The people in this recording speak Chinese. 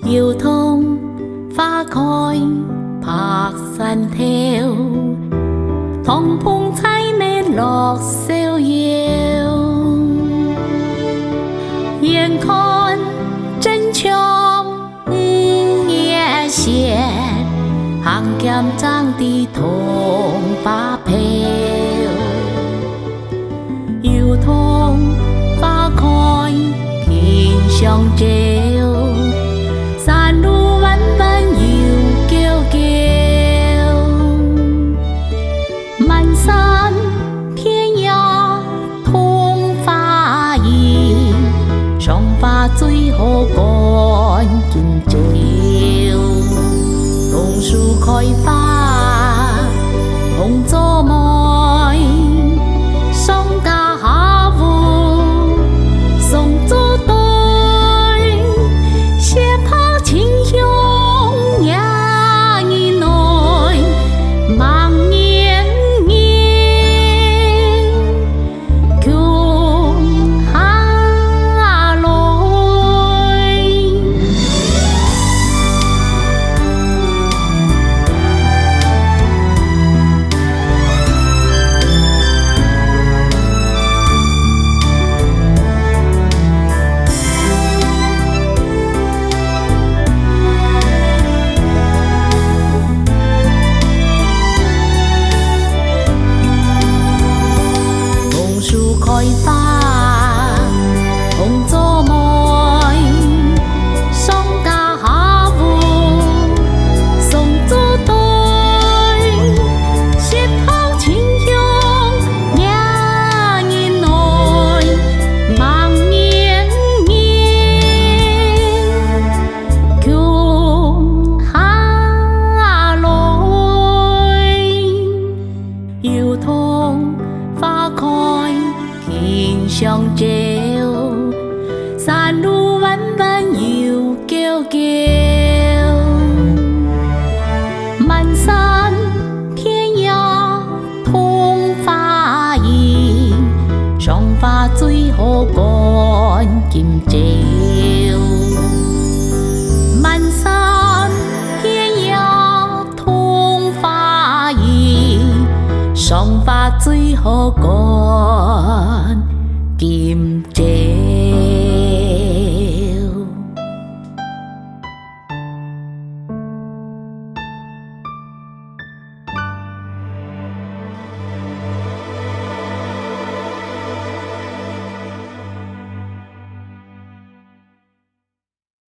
要通花開拍山跳，同碰彩美樂逍遙。眼看真槍也現，行劍仗的同花飄，要通花開天上照。山路彎彎又叫叫，漫山遍野通花意，賞花最好趕緊照。榕樹開花紅作梅，送家下午送做對。開花紅作梅，送家下午送做對，舌泡清香兩人內，望年年共下來，要通花開天上照，山路彎彎又叫叫，漫山遍野通花意，賞花最好趕緊照。漫山遍野通花意，賞花最好趕